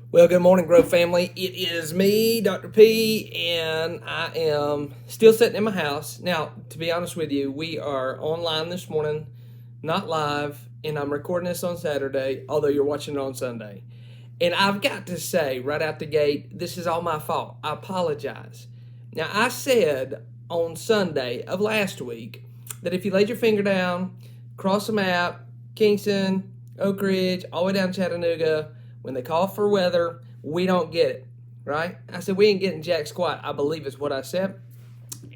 Well, good morning, Grove family. It is me, Dr. P, and I am still sitting in my house. Now, to be honest with you, we are online this morning, not live, and I'm recording this on Saturday, although you're watching it on Sunday. And I've got to say, right out the gate, this is all my fault. I apologize. Now, I said on Sunday of last week that if you laid your finger down, cross the map, Kingston, Oak Ridge, all the way down Chattanooga, when they call for weather, we don't get it, right? I said we ain't getting jack squat, I believe is what I said.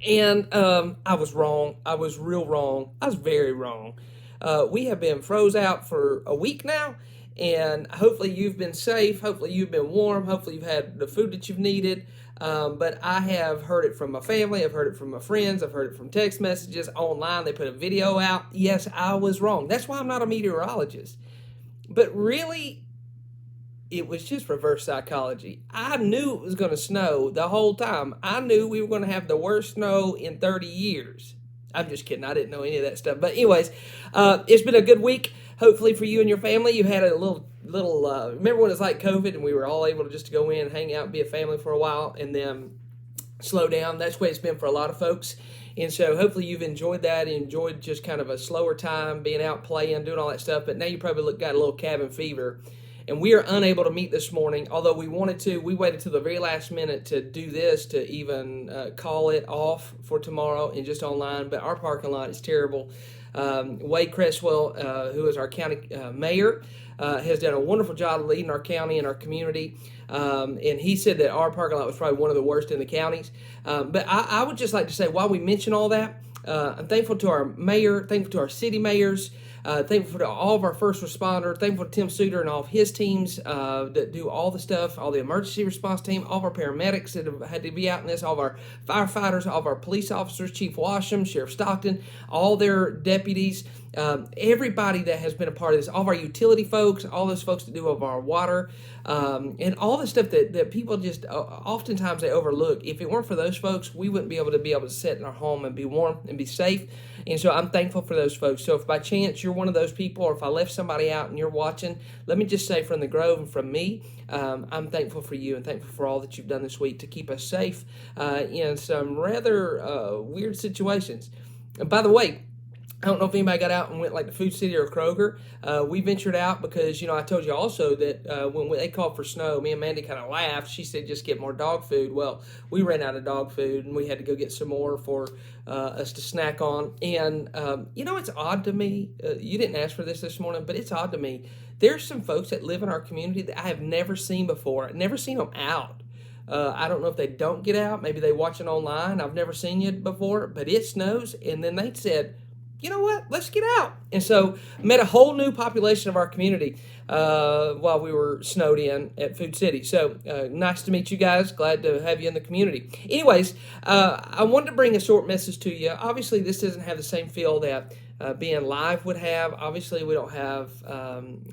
And I was wrong. I was real wrong. I was very wrong. We have been froze out for a week now, and hopefully you've been safe. Hopefully you've been warm. Hopefully you've had the food that you've needed. But I have heard it from my family. I've heard it from my friends. I've heard it from text messages online. They put a video out. Yes, I was wrong. That's why I'm not a meteorologist. But really, it was just reverse psychology. I knew it was going to snow the whole time. I knew we were going to have the worst snow in 30 years. I'm just kidding. I didn't know any of that stuff. But anyways, it's been a good week. Hopefully for you and your family, you had a little. Remember when it was like COVID and we were all able to just go in, hang out, be a family for a while, and then slow down. That's the way it's been for a lot of folks. And so hopefully you've enjoyed that, enjoyed just kind of a slower time, being out playing, doing all that stuff. But now you probably got a little cabin fever. And we are unable to meet this morning, although we wanted to. We waited till the very last minute to do this, to even call it off for tomorrow and just online. But our parking lot is terrible. Wade Cresswell, who is our county mayor, has done a wonderful job leading our county and our community. And he said that our parking lot was probably one of the worst in the counties. But I would just like to say, while we mention all that, I'm thankful to our mayor, thankful to our city mayors, thankful to all of our first responders, thankful to Tim Suter and all of his teams that do all the stuff, all the emergency response team, all of our paramedics that have had to be out in this, all of our firefighters, all of our police officers, Chief Washam, Sheriff Stockton, all their deputies, everybody that has been a part of this, all of our utility folks, all those folks that do of our water, and all the stuff that people just oftentimes they overlook. If it weren't for those folks, we wouldn't be able to sit in our home and be warm and be safe. And so I'm thankful for those folks. So if by chance you're one of those people, or if I left somebody out and you're watching, let me just say from the Grove and from me, I'm thankful for you and thankful for all that you've done this week to keep us safe in some rather weird situations. And by the way, I don't know if anybody got out and went like to Food City or Kroger. We ventured out because, I told you also that when they called for snow, me and Mandy kind of laughed. She said, just get more dog food. Well, we ran out of dog food and we had to go get some more for us to snack on. And, it's odd to me. You didn't ask for this morning, but it's odd to me. There's some folks that live in our community that I have never seen before. Never seen them out. I don't know if they don't get out. Maybe they watch it online. I've never seen you before, but it snows. And then they said, you know what, let's get out. And so met a whole new population of our community while we were snowed in at Food City. So nice to meet you guys. Glad to have you in the community. Anyways, I wanted to bring a short message to you. Obviously, this doesn't have the same feel that being live would have. Obviously, we don't have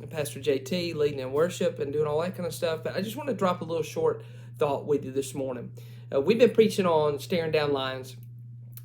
Pastor JT leading in worship and doing all that kind of stuff. But I just want to drop a little short thought with you this morning. We've been preaching on staring down lions.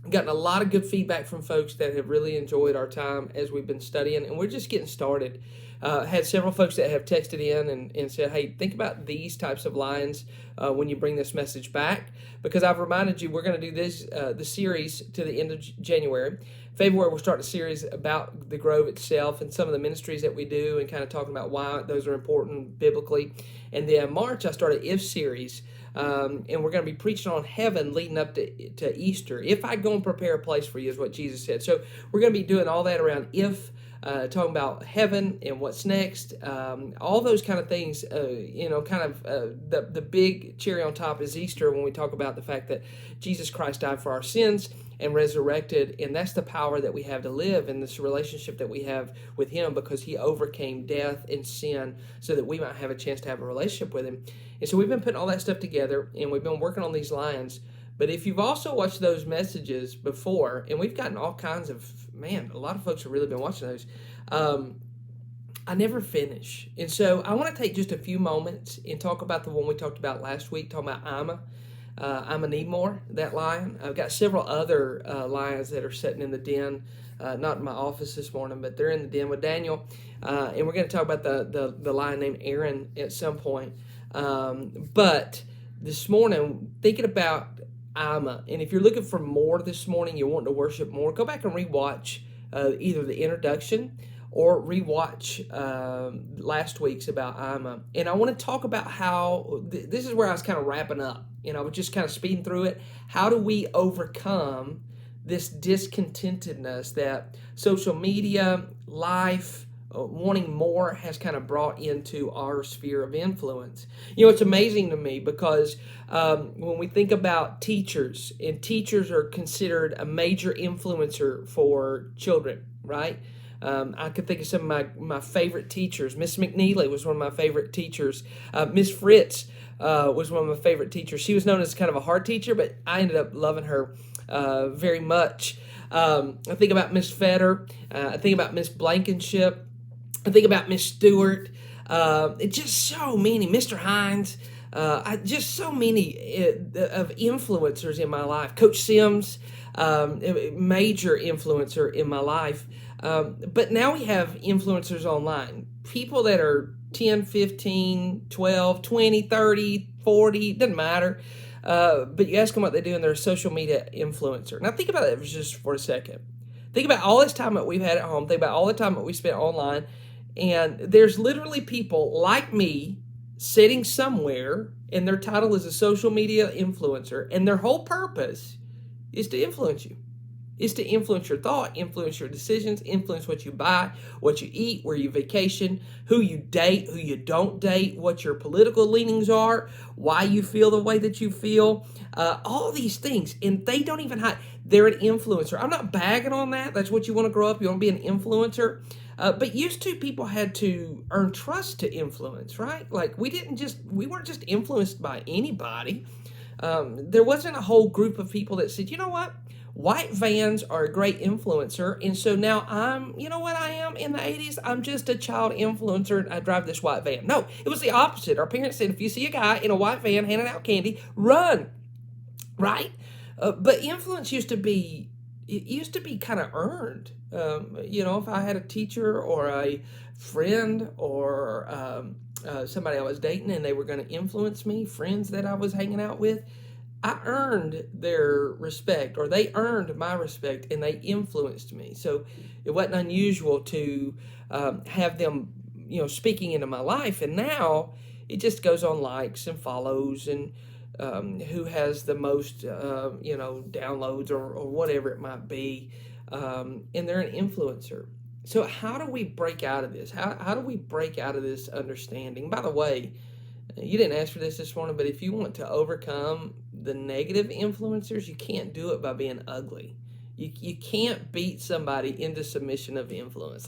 Gotten a lot of good feedback from folks that have really enjoyed our time as we've been studying, and we're just getting started. Had several folks that have texted in and said, hey, think about these types of lines when you bring this message back, because I've reminded you we're going to do this the series to the end of January. February, we'll start a series about the Grove itself and some of the ministries that we do and kind of talking about why those are important biblically. And then March, I start an If series. And we're going to be preaching on heaven leading up to Easter. If I go and prepare a place for you is what Jesus said. So we're going to be doing all that around if, talking about heaven and what's next, all those kind of things, the big cherry on top is Easter when we talk about the fact that Jesus Christ died for our sins and resurrected, and that's the power that we have to live in this relationship that we have with Him because He overcame death and sin so that we might have a chance to have a relationship with Him. And so we've been putting all that stuff together, and we've been working on these lines. But if you've also watched those messages before, and we've gotten all kinds of, a lot of folks have really been watching those, I never finish. And so I want to take just a few moments and talk about the one we talked about last week, talking about I'm a need more, that lion. I've got several other lions that are sitting in the den, not in my office this morning, but they're in the den with Daniel. And we're going to talk about the lion named Aaron at some point. But this morning, thinking about Alma, and if you're looking for more this morning, you want to worship more, go back and rewatch either the introduction or rewatch last week's about Alma. And I want to talk about how this is where I was kind of wrapping up. I was just kind of speeding through it. How do we overcome this discontentedness that social media, life, wanting more has kind of brought into our sphere of influence? It's amazing to me because when we think about teachers, and teachers are considered a major influencer for children, right? I could think of some of my favorite teachers. Miss McNeely was one of my favorite teachers. Miss Fritz was one of my favorite teachers. She was known as kind of a hard teacher, but I ended up loving her very much. I think about Miss Fetter. I think about Miss Blankenship. I think about Miss Stewart. It's just so many. Mr. Hines. Just so many of influencers in my life. Coach Sims, major influencer in my life. But now we have influencers online. People that are 10, 15, 12, 20, 30, 40, doesn't matter. But you ask them what they do and they're a social media influencer. Now think about it just for a second. Think about all this time that we've had at home. Think about all the time that we spent online. And there's literally people like me sitting somewhere and their title is a social media influencer. And their whole purpose is to influence you. Is to influence your thought, influence your decisions, influence what you buy, what you eat, where you vacation, who you date, who you don't date, what your political leanings are, why you feel the way that you feel, all these things. And they don't even hide. They're an influencer. I'm not bagging on that. That's what you want to grow up. You want to be an influencer. But used to, people had to earn trust to influence, right? Like we weren't just influenced by anybody. There wasn't a whole group of people that said, you know what? White vans are a great influencer, and so now you know what I am in the 80s? I'm just a child influencer, and I drive this white van. No, it was the opposite. Our parents said, if you see a guy in a white van handing out candy, run, right? But influence used to be kind of earned. If I had a teacher or a friend or somebody I was dating and they were going to influence me, friends that I was hanging out with, I earned their respect, or they earned my respect, and they influenced me. So it wasn't unusual to have them, speaking into my life. And now it just goes on likes and follows and who has the most, downloads or whatever it might be. And they're an influencer. So how do we break out of this? How do we break out of this understanding? By the way, you didn't ask for this morning, but if you want to overcome the negative influencers, you can't do it by being ugly. You can't beat somebody into submission of influence.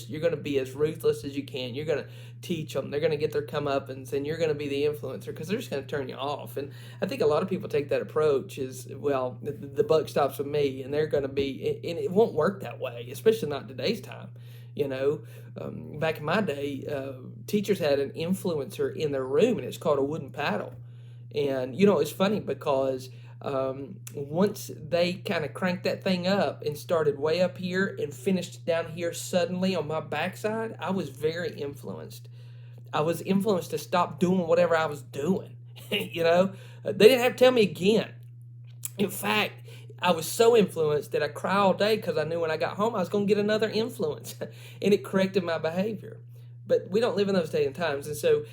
You're going to be as ruthless as you can. You're going to teach them. They're going to get their comeuppance, and you're going to be the influencer because they're just going to turn you off. And I think a lot of people take that approach as, well, the buck stops with me, and they're going to be, and it won't work that way, especially not today's time. Back in my day, teachers had an influencer in their room, and it's called a wooden paddle. And, it's funny because once they kind of cranked that thing up and started way up here and finished down here suddenly on my backside, I was very influenced. I was influenced to stop doing whatever I was doing. They didn't have to tell me again. In fact, I was so influenced that I cry all day because I knew when I got home I was going to get another influence, and it corrected my behavior. But we don't live in those days and times, and so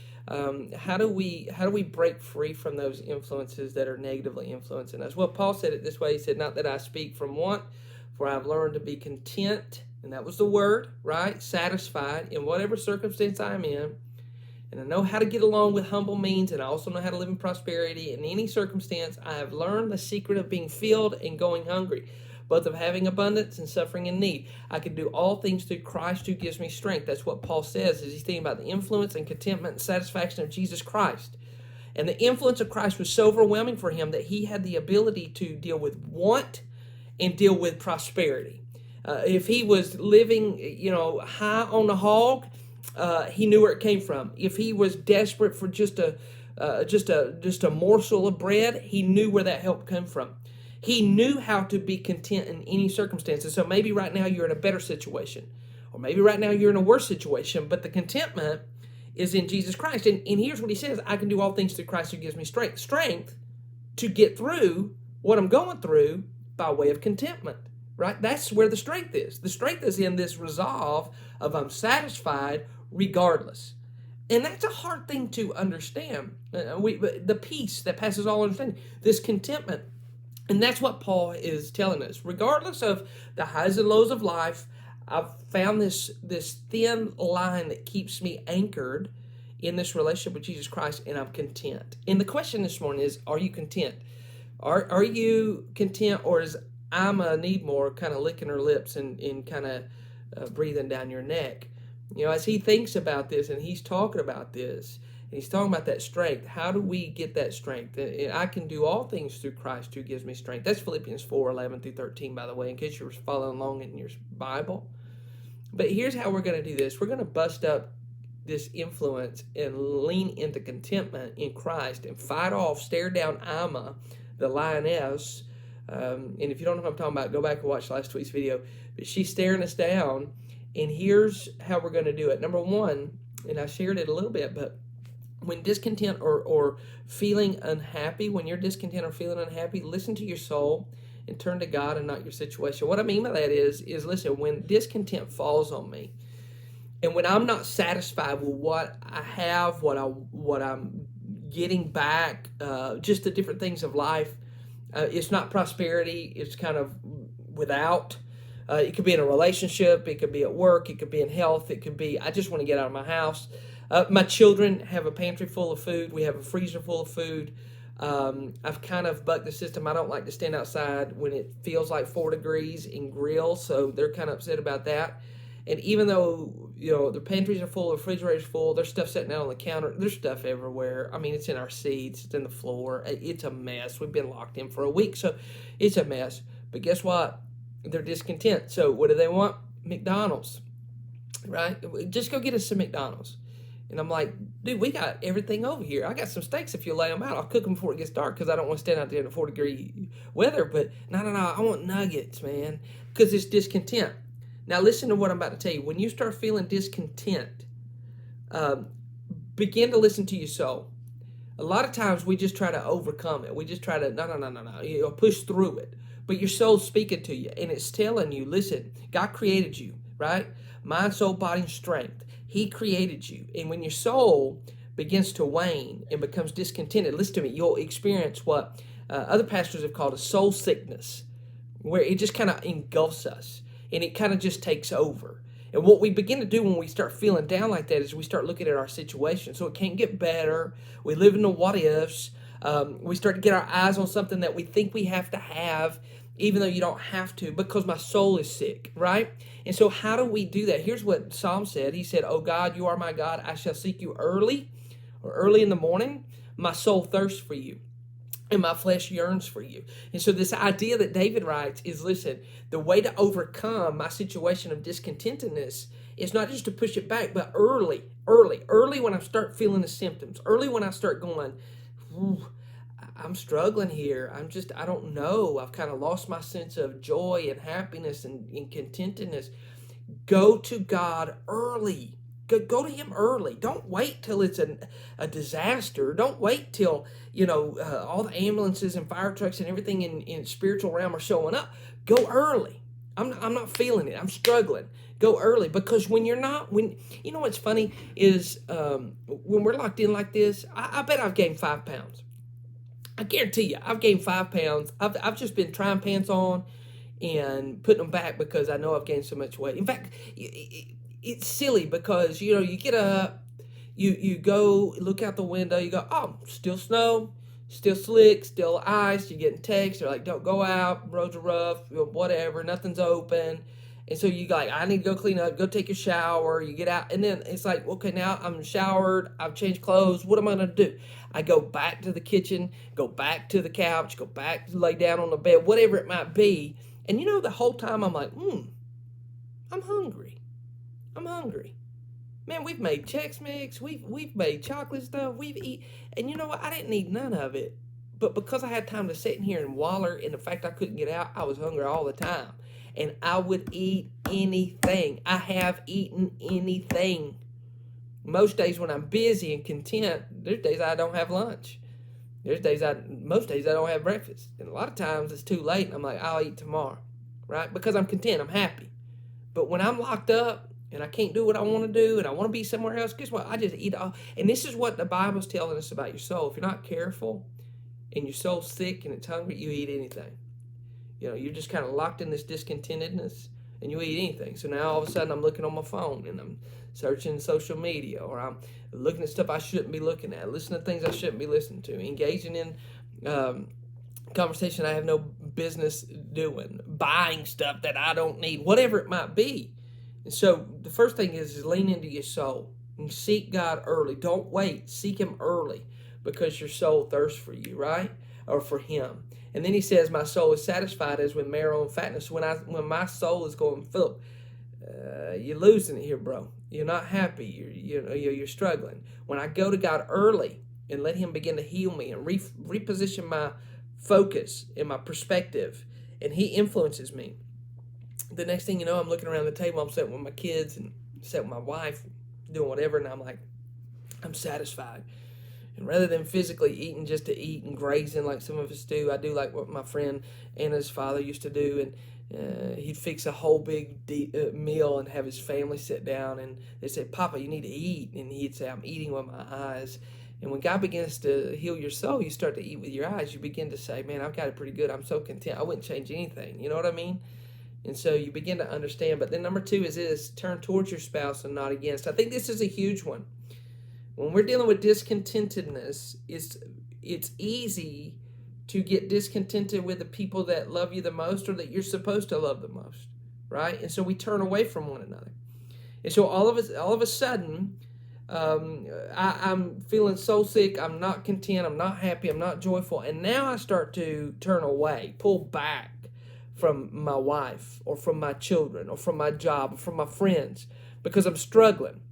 how do we break free from those influences that are negatively influencing us? Well, Paul said it this way. He said, "Not that I speak from want, for I've learned to be content," and that was the word, right? Satisfied in whatever circumstance I am in. And I know how to get along with humble means, and I also know how to live in prosperity. In any circumstance, I have learned the secret of being filled and going hungry, both of having abundance and suffering in need. I can do all things through Christ who gives me strength. That's what Paul says as he's thinking about the influence and contentment and satisfaction of Jesus Christ. And the influence of Christ was so overwhelming for him that he had the ability to deal with want and deal with prosperity. If he was living, high on the hog, he knew where it came from. If he was desperate for just a morsel of bread, he knew where that help came from. He knew how to be content in any circumstances. So maybe right now you're in a better situation, or maybe right now you're in a worse situation, but the contentment is in Jesus Christ. And here's what he says: I can do all things through Christ who gives me strength. Strength to get through what I'm going through by way of contentment, right? That's where the strength is. The strength is in this resolve of I'm satisfied regardless. And that's a hard thing to understand. The peace that passes all understanding, this contentment. And that's what Paul is telling us. Regardless of the highs and lows of life, I've found this thin line that keeps me anchored in this relationship with Jesus Christ, and I'm content. And the question this morning is, are you content? Are you content, or is I'm a need more kind of licking her lips and kind of breathing down your neck? You know, as he thinks about this and he's talking about this, and he's talking about that strength, how do we get that strength? And I can do all things through Christ who gives me strength. That's Philippians 4:11-13, by the way, in case you're following along in your Bible. But here's how we're going to do this. We're going to bust up this influence and lean into contentment in Christ and fight off, stare down Ima, the lioness. And if you don't know what I'm talking about, go back and watch last week's video. But she's staring us down. And here's how we're going to do it. Number one, and I shared it a little bit, but when discontent or feeling unhappy, when you're discontent or feeling unhappy, listen to your soul and turn to God and not your situation. What I mean by that is listen, when discontent falls on me, and when I'm not satisfied with what I have, what I'm getting back, just the different things of life, it's not prosperity, it's kind of without. It could be in a relationship, it could be at work, it could be in health, it could be, I just want to get out of my house. My children have a pantry full of food. We have a freezer full of food. I've kind of bucked the system. I don't like to stand outside when it feels like 4 degrees and grill, so they're kind of upset about that. And even though, you know, the pantries are full, the refrigerator's full, there's stuff sitting out on the counter, there's stuff everywhere. I mean, it's in our seats, it's in the floor. It's a mess. We've been locked in for a week, so it's a mess. But guess what? They're discontent. So what do they want? McDonald's, right? Just go get us some McDonald's. And I'm like, dude, we got everything over here. I got some steaks if you lay them out. I'll cook them before it gets dark because I don't want to stand out there in the 4-degree weather. But no, I want nuggets, man, because it's discontent. Now listen to what I'm about to tell you. When you start feeling discontent, begin to listen to your soul. A lot of times we just try to overcome it. We just try to, no, push through it. But your soul's speaking to you, and it's telling you, listen, God created you, right? Mind, soul, body, and strength. He created you. And when your soul begins to wane and becomes discontented, listen to me, you'll experience what other pastors have called a soul sickness, where it just kind of engulfs us, and it kind of just takes over. And what we begin to do when we start feeling down like that is we start looking at our situation. So it can't get better. We live in the what ifs. We start to get our eyes on something that we think we have to have, even though you don't have to, because my soul is sick, right? And so how do we do that? Here's what Psalm said. He said, "Oh God, you are my God. I shall seek you early in the morning. My soul thirsts for you, and my flesh yearns for you." And so this idea that David writes is, listen, the way to overcome my situation of discontentedness is not just to push it back, but early when I start feeling the symptoms, early when I start going, I'm struggling here. I don't know. I've kind of lost my sense of joy and happiness and contentedness. Go to God early. Go to Him early. Don't wait till it's a disaster. Don't wait till, all the ambulances and fire trucks and everything in spiritual realm are showing up. Go early. I'm not feeling it. I'm struggling. Go early, because when you know what's funny is when we're locked in like this, I bet I've gained 5 pounds. I guarantee you, I've gained 5 pounds. I've just been trying pants on and putting them back because I know I've gained so much weight. In fact, it's silly because, you get up, you go look out the window, you go, oh, still snow, still slick, still ice. You're getting texts. They're like, don't go out, roads are rough, whatever, nothing's open. And so you like, I need to go clean up, go take a shower. You get out, and then it's like, okay, now I'm showered, I've changed clothes. What am I going to do? I go back to the kitchen, go back to the couch, go back to lay down on the bed, whatever it might be. And the whole time I'm like, I'm hungry. I'm hungry. Man, we've made Chex Mix, we've made chocolate stuff, we've eaten, and you know what? I didn't eat none of it. But because I had time to sit in here and waller, and the fact I couldn't get out, I was hungry all the time. And I would eat anything. I have eaten anything. Most days when I'm busy and content, there's days I don't have lunch. Most days I don't have breakfast. And a lot of times it's too late and I'm like, I'll eat tomorrow, right? Because I'm content, I'm happy. But when I'm locked up and I can't do what I want to do and I want to be somewhere else, guess what? I just eat all. And this is what the Bible's telling us about your soul. If you're not careful and your soul's sick and it's hungry, you eat anything. You're just kind of locked in this discontentedness and you eat anything. So now all of a sudden I'm looking on my phone and I'm searching social media, or I'm looking at stuff I shouldn't be looking at, listening to things I shouldn't be listening to, engaging in conversation I have no business doing, buying stuff that I don't need, whatever it might be. And so the first thing is lean into your soul and seek God early. Don't wait. Seek Him early because your soul thirsts for you, right? Or for Him. And then he says, my soul is satisfied as with marrow and fatness. When my soul is going, Phillip, you're losing it here, bro. You're not happy. You're struggling. When I go to God early and let Him begin to heal me and reposition my focus and my perspective, and He influences me, the next thing you know, I'm looking around the table. I'm sitting with my kids and sitting with my wife, doing whatever, and I'm like, I'm satisfied. And rather than physically eating just to eat and grazing like some of us do, I do like what my friend Anna's father used to do. And he'd fix a whole big meal and have his family sit down. And they'd say, Papa, you need to eat. And he'd say, I'm eating with my eyes. And when God begins to heal your soul, you start to eat with your eyes. You begin to say, man, I've got it pretty good. I'm so content. I wouldn't change anything. You know what I mean? And so you begin to understand. But then number 2 is this: turn towards your spouse and not against. I think this is a huge one. When we're dealing with discontentedness, it's easy to get discontented with the people that love you the most or that you're supposed to love the most, right? And so we turn away from one another. And so all of a sudden, I'm feeling so sick. I'm not content. I'm not happy. I'm not joyful. And now I start to turn away, pull back from my wife or from my children or from my job or from my friends because I'm struggling.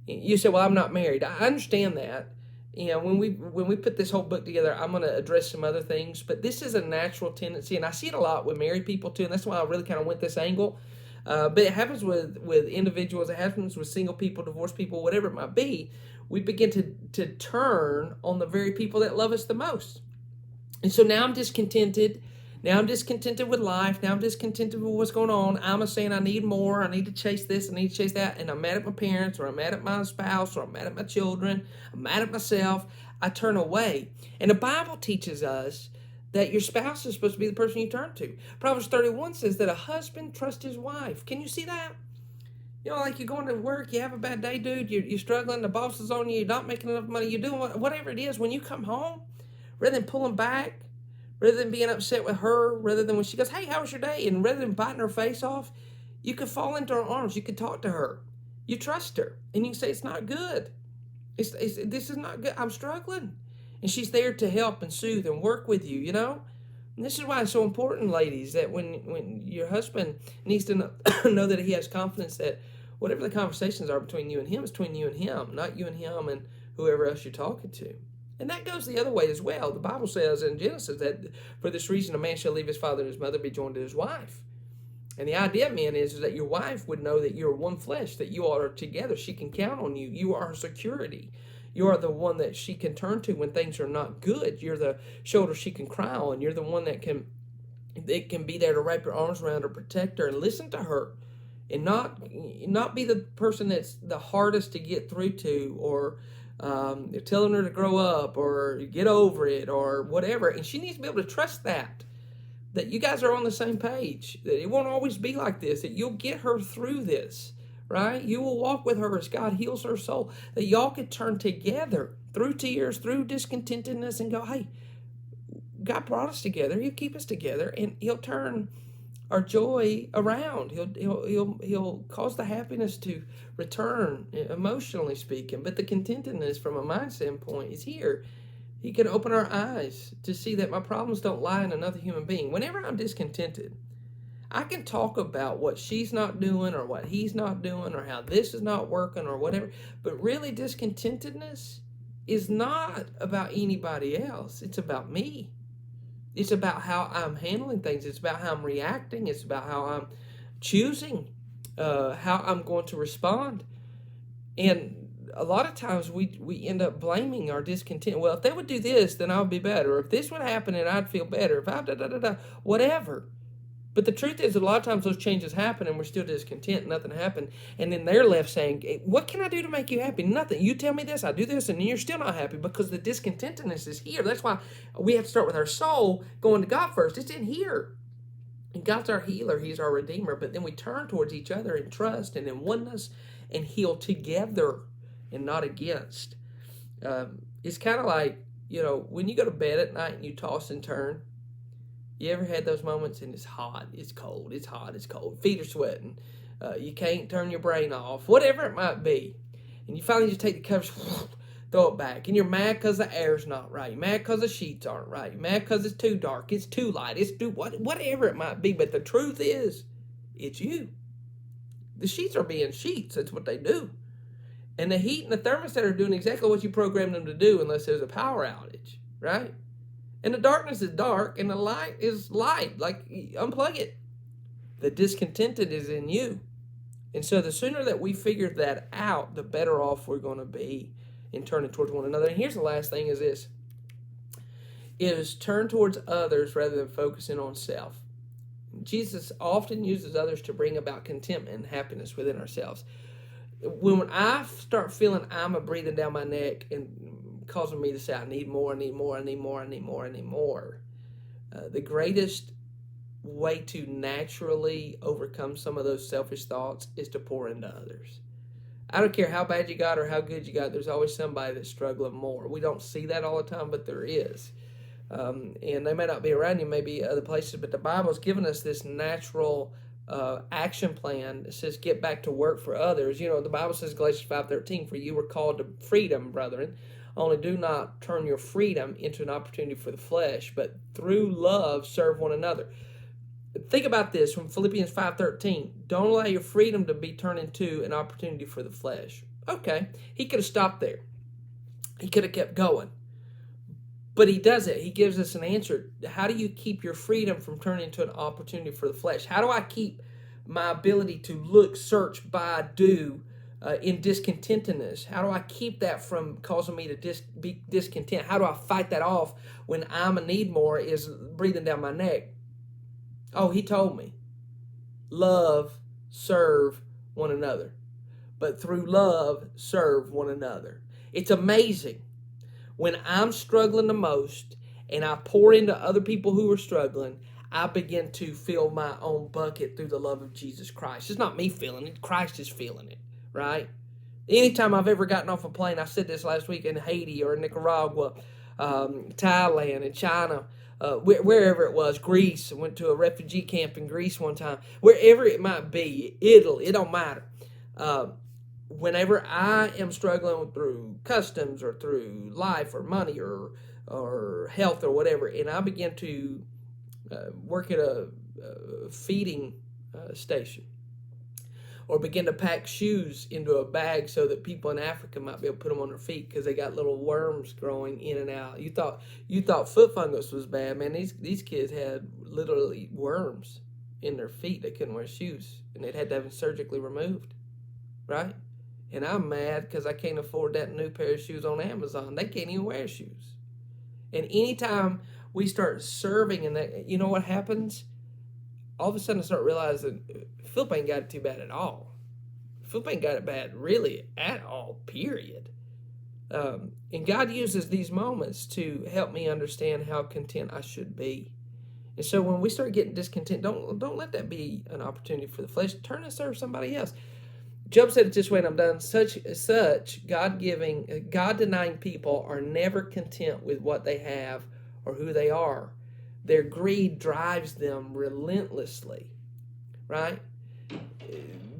You say, well, I'm not married. I understand that. When we put this whole book together, I'm going to address some other things, but this is a natural tendency, and I see it a lot with married people too, and that's why I really kind of went this angle. But it happens with individuals, it happens with single people, divorced people, whatever it might be. We begin to turn on the very people that love us the most. And so now I'm discontented. Now I'm discontented with life. Now I'm discontented with what's going on. I'm saying I need more. I need to chase this. I need to chase that. And I'm mad at my parents, or I'm mad at my spouse, or I'm mad at my children. I'm mad at myself. I turn away. And the Bible teaches us that your spouse is supposed to be the person you turn to. Proverbs 31 says that a husband trusts his wife. Can you see that? Like you're going to work, you have a bad day, dude. You're struggling. The boss is on you. You're not making enough money. You're doing whatever it is. When you come home, rather than pulling back, rather than being upset with her, rather than when she goes, hey, how was your day? And rather than biting her face off, you could fall into her arms. You could talk to her. You trust her. And you can say, it's not good. This is not good. I'm struggling. And she's there to help and soothe and work with you, And this is why it's so important, ladies, that when your husband needs to know that he has confidence that whatever the conversations are between you and him is between you and him, not you and him and whoever else you're talking to. And that goes the other way as well. The Bible says in Genesis that for this reason a man shall leave his father and his mother, be joined to his wife. And the idea, man, is that your wife would know that you're one flesh, that you are together. She can count on you. You are her security. You are the one that she can turn to when things are not good. You're the shoulder she can cry on. You're the one that can be there to wrap your arms around her, protect her, and listen to her. And not be the person that's the hardest to get through to, or they're telling her to grow up or get over it or whatever. And she needs to be able to trust that you guys are on the same page, that it won't always be like this, that you'll get her through this, right? You will walk with her as God heals her soul, that y'all could turn together through tears, through discontentedness, and go, hey, God brought us together. He'll keep us together, and He'll turn our joy around. He'll cause the happiness to return, emotionally speaking. But the contentedness from a mind standpoint is here. He can open our eyes to see that my problems don't lie in another human being. Whenever I'm discontented, I can talk about what she's not doing or what he's not doing or how this is not working or whatever. But really, discontentedness is not about anybody else. It's about me. It's about how I'm handling things. It's about how I'm reacting. It's about how I'm choosing how I'm going to respond. And a lot of times we end up blaming our discontent. Well, if they would do this, then I would be better. Or if this would happen, then I'd feel better. If I whatever. But the truth is, a lot of times those changes happen, and we're still discontent. Nothing happened, and then they're left saying, hey, "What can I do to make you happy? Nothing. You tell me this, I do this, and you're still not happy because the discontentedness is here." That's why we have to start with our soul, going to God first. It's in here. And God's our healer. He's our redeemer. But then we turn towards each other in trust and in oneness and heal together and not against. It's kind of like, when you go to bed at night and you toss and turn. You ever had those moments and it's hot, it's cold, it's hot, it's cold. Feet are sweating. You can't turn your brain off. Whatever it might be. And you finally just take the covers, throw it back. And you're mad because the air's not right. You're mad because the sheets aren't right. You're mad because it's too dark. It's too light. It's too whatever it might be. But the truth is, it's you. The sheets are being sheets. That's what they do. And the heat and the thermostat are doing exactly what you programmed them to do unless there's a power outage, right? And the darkness is dark and the light is light. Like, unplug it. The discontented is in you. And so the sooner that we figure that out, the better off we're going to be in turning towards one another. And here's the last thing is this. Is turn towards others rather than focusing on self. Jesus often uses others to bring about contentment and happiness within ourselves. When I start feeling I'm breathing down my neck and causing me to say, I need more, I need more, I need more, I need more, I need more. The greatest way to naturally overcome some of those selfish thoughts is to pour into others. I don't care how bad you got or how good you got, there's always somebody that's struggling more. We don't see that all the time, but there is. And they may not be around you, maybe other places, but the Bible's given us this natural action plan that says get back to work for others. The Bible says, Galatians 5:13, for you were called to freedom, brethren. Only do not turn your freedom into an opportunity for the flesh, but through love serve one another. Think about this from Philippians 5:13. Don't allow your freedom to be turned into an opportunity for the flesh. Okay, he could have stopped there. He could have kept going. But he doesn't. He gives us an answer. How do you keep your freedom from turning into an opportunity for the flesh? How do I keep my ability to look, search, buy, do in discontentedness? How do I keep that from causing me to be discontent? How do I fight that off when I'm a need more is breathing down my neck? Oh, he told me. Love, serve one another. But through love, serve one another. It's amazing. When I'm struggling the most and I pour into other people who are struggling, I begin to fill my own bucket through the love of Jesus Christ. It's not me feeling it. Christ is feeling it, right? Anytime I've ever gotten off a plane, I said this last week in Haiti or Nicaragua, Thailand and China, wherever it was, Greece. I went to a refugee camp in Greece one time. Wherever it might be, Italy, it don't matter. Whenever I am struggling through customs or through life or money or health or whatever, and I begin to work at a feeding station or begin to pack shoes into a bag so that people in Africa might be able to put them on their feet because they got little worms growing in and out. You thought foot fungus was bad, man. These kids had literally worms in their feet. They couldn't wear shoes, and they'd had to have them surgically removed, right? And I'm mad because I can't afford that new pair of shoes on Amazon. They can't even wear shoes. And anytime we start serving in that, you know what happens? All of a sudden I start realizing Phillip ain't got it too bad at all. Phillip ain't got it bad really at all, period. And God uses these moments to help me understand how content I should be. And so when we start getting discontent, don't let that be an opportunity for the flesh. Turn and serve somebody else. Job said it this way, and I'm done. Such God-giving, God-denying people are never content with what they have or who they are. Their greed drives them relentlessly, right?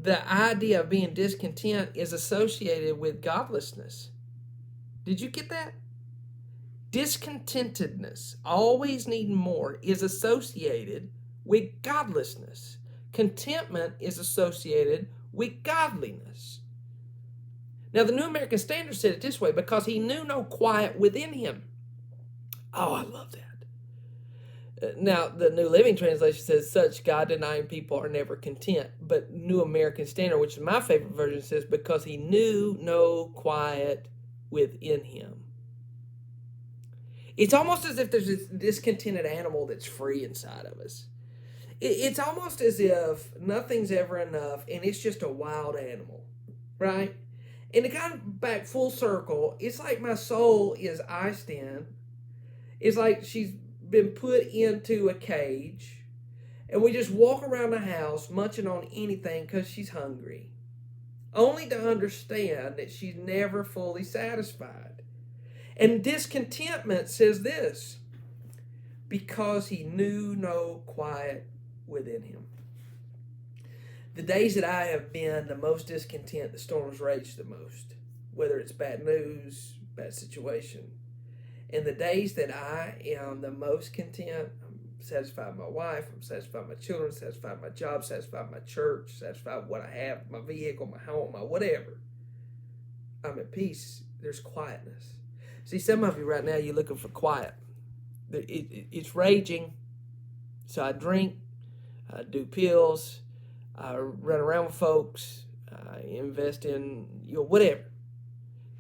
The idea of being discontent is associated with godlessness. Did you get that? Discontentedness, always needing more, is associated with godlessness. Contentment is associated with godliness. Now, the New American Standard said it this way, because he knew no quiet within him. Oh, I love that. Now, the New Living Translation says, such God-denying people are never content. But New American Standard, which is my favorite version, says, because he knew no quiet within him. It's almost as if there's this discontented animal that's free inside of us. It's almost as if nothing's ever enough and it's just a wild animal, right? And to kind of back full circle, it's like my soul is iced in. It's like she's been put into a cage and we just walk around the house munching on anything because she's hungry, only to understand that she's never fully satisfied. And discontentment says this, because he knew no quiet within him. The days that I have been the most discontent, the storms rage the most, whether it's bad news, bad situation. And the days that I am the most content, I'm satisfied with my wife, I'm satisfied with my children, satisfied with my job, satisfied with my church, satisfied with what I have, my vehicle, my home, my whatever. I'm at peace. There's quietness. See, some of you right now, you're looking for quiet. It's raging. So I drink, I do pills, I run around with folks, I invest in whatever.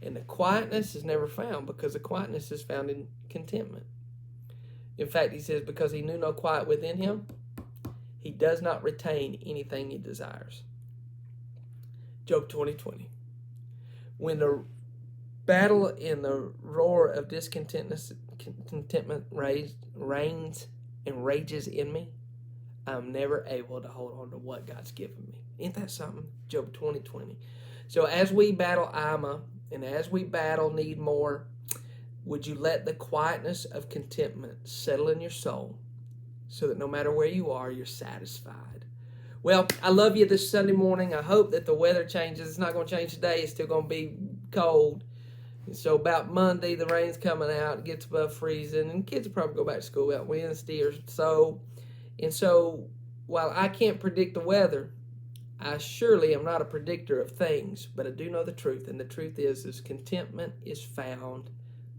And the quietness is never found, because the quietness is found in contentment. In fact, he says, because he knew no quiet within him, he does not retain anything he desires. Job 20:20. When the battle in the roar of discontentment reigns and rages in me, I'm never able to hold on to what God's given me. Ain't that something? Job 20:20. So as we battle Ima, and as we battle need more, would you let the quietness of contentment settle in your soul so that no matter where you are, you're satisfied? Well, I love you this Sunday morning. I hope that the weather changes. It's not going to change today. It's still going to be cold. And so about Monday, the rain's coming out. It gets above freezing. And kids will probably go back to school about Wednesday or so. And so while I can't predict the weather, I surely am not a predictor of things, but I do know the truth. And the truth is contentment is found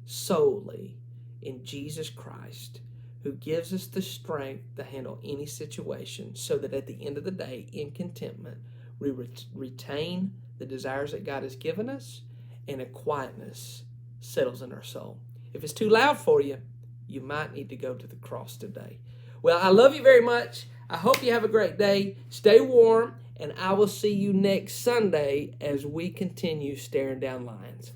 solely in Jesus Christ, who gives us the strength to handle any situation, so that at the end of the day, in contentment, we retain the desires that God has given us, and a quietness settles in our soul. If it's too loud for you, you might need to go to the cross today. Well, I love you very much. I hope you have a great day. Stay warm, and I will see you next Sunday as we continue staring down lions.